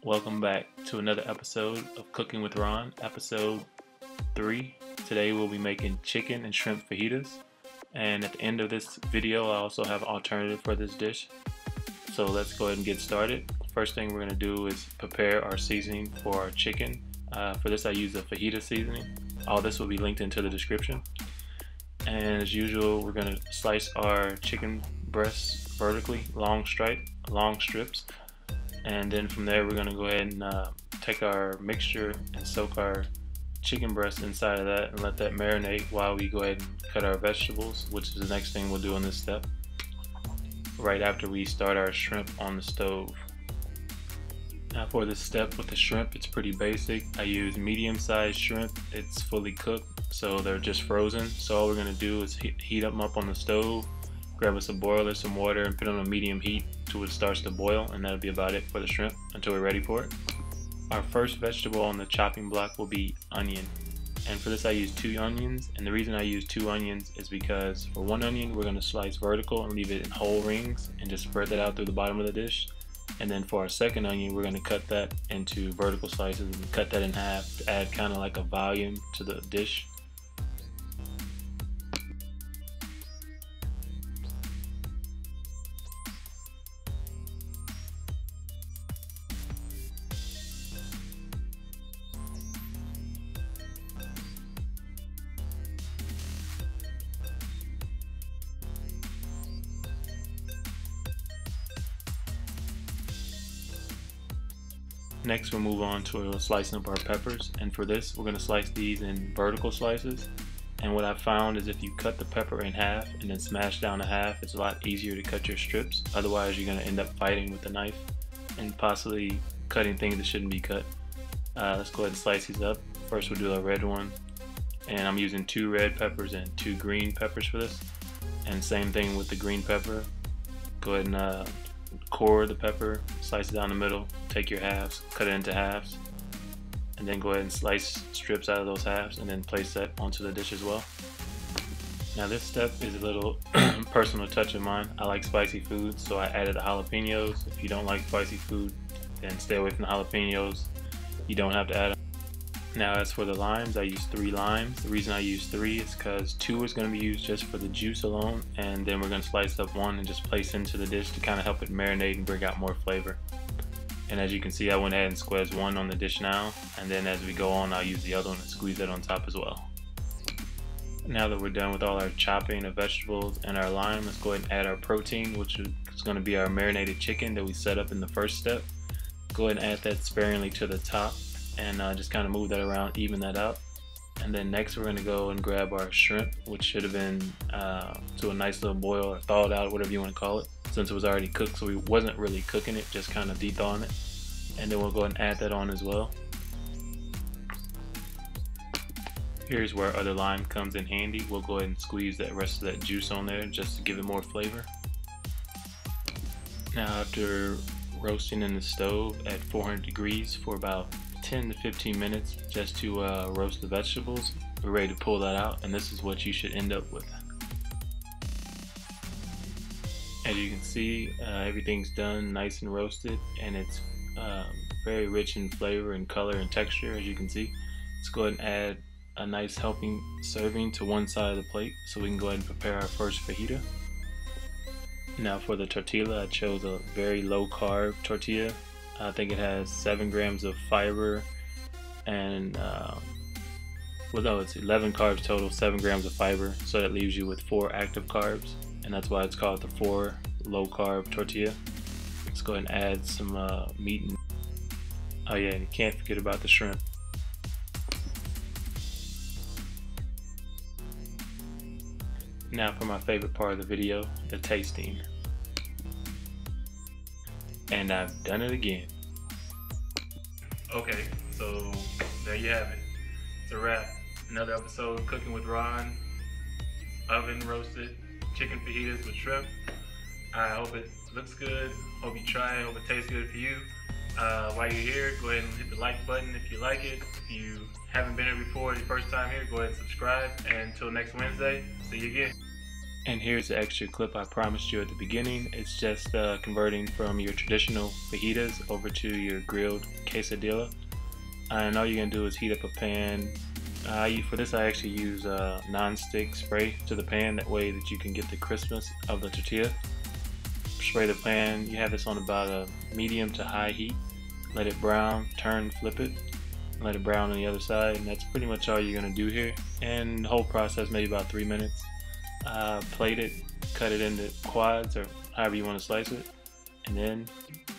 Welcome back to another episode of Cooking with Ron, episode 3. Today we'll be making chicken and shrimp fajitas, and at the end of this video I also have an alternative for this dish. So let's go ahead and get started. First thing we're going to do is prepare our seasoning for our chicken. For this I use the fajita seasoning. All this will be linked into the description. And as usual, we're going to slice our chicken breasts vertically, long strips. And then from there we're going to go ahead and take our mixture and soak our chicken breast inside of that and let that marinate while we go ahead and cut our vegetables, which is the next thing we'll do in this step, right after we start our shrimp on the stove. Now for this step with the shrimp, it's pretty basic. I use medium-sized shrimp. It's fully cooked, so they're just frozen. So all we're going to do is heat them up on the stove, grab us a boiler, some water, and put it on a medium heat until it starts to boil, and that'll be about it for the shrimp until we're ready for it. Our first vegetable on the chopping block will be onion, and for this I use 2 onions, and the reason I use 2 onions is because for 1 onion we're going to slice vertical and leave it in whole rings and just spread that out through the bottom of the dish, and then for our second onion we're going to cut that into vertical slices and cut that in half to add kind of like a volume to the dish. Next we'll move on to slicing up our peppers, and for this we're going to slice these in vertical slices. And what I've found is if you cut the pepper in half and then smash down a half, it's a lot easier to cut your strips. Otherwise you're going to end up fighting with the knife and possibly cutting things that shouldn't be cut. Let's go ahead and slice these up. First we'll do a red one, and I'm using 2 red peppers and 2 green peppers for this. And same thing with the green pepper. Go ahead and core the pepper, slice it down the middle, take your halves, cut it into halves, and then go ahead and slice strips out of those halves and then place that onto the dish as well. Now this step is a little personal touch of mine. I like spicy food, so I added the jalapenos. If you don't like spicy food, then stay away from the jalapenos. You don't have to add them. Now as for the limes, I use 3 limes. The reason I use 3 is because 2 is going to be used just for the juice alone, and then we're going to slice up 1 and just place into the dish to kind of help it marinate and bring out more flavor. And as you can see, I went ahead and squeezed 1 on the dish now, and then as we go on I'll use the other one and squeeze that on top as well. Now that we're done with all our chopping of vegetables and our lime, let's go ahead and add our protein, which is going to be our marinated chicken that we set up in the first step. Go ahead and add that sparingly to the top, and just kind of move that around, even that out. And then next we're going to go and grab our shrimp, which should have been to a nice little boil or thawed out, whatever you want to call it, since it was already cooked, so we wasn't really cooking it, just kind of de-thawing it. And then we'll go ahead and add that on as well. Here's where other lime comes in handy. We'll go ahead and squeeze that rest of that juice on there just to give it more flavor. Now after roasting in the stove at 400 degrees for about 10 to 15 minutes just to roast the vegetables, we're ready to pull that out, and this is what you should end up with. As you can see, everything's done nice and roasted, and it's very rich in flavor and color and texture, as you can see. Let's go ahead and add a nice helping serving to one side of the plate so we can go ahead and prepare our first fajita. Now for the tortilla, I chose a very low carb tortilla. I think it has 7 grams of fiber and well, no, it's 11 carbs total, 7 grams of fiber, so that leaves you with 4 active carbs, and that's why it's called the 4 low carb tortilla. Let's go ahead and add some meat and, oh yeah, and you can't forget about the shrimp. Now for my favorite part of the video, the tasting. And I've done it again. Okay, so there you have it. It's a wrap. Another episode of Cooking with Ron. Oven roasted chicken fajitas with shrimp. I hope it looks good. Hope you try it. Hope it tastes good for you. While you're here, go ahead and hit the like button if you like it. If you haven't been here before, your first time here, go ahead and subscribe. And until next Wednesday, see you again. And here's the extra clip I promised you at the beginning. It's just converting from your traditional fajitas over to your grilled quesadilla. And all you're going to do is heat up a pan. For this I actually use non-stick spray to the pan, that way that you can get the crispness of the tortilla. Spray the pan. You have this on about a medium to high heat. Let it brown, turn, flip it, let it brown on the other side, and that's pretty much all you're going to do here. And the whole process maybe about 3 minutes. Plate it, cut it into quads or however you want to slice it, and then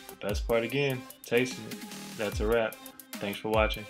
the best part again, tasting it. That's a wrap. Thanks for watching.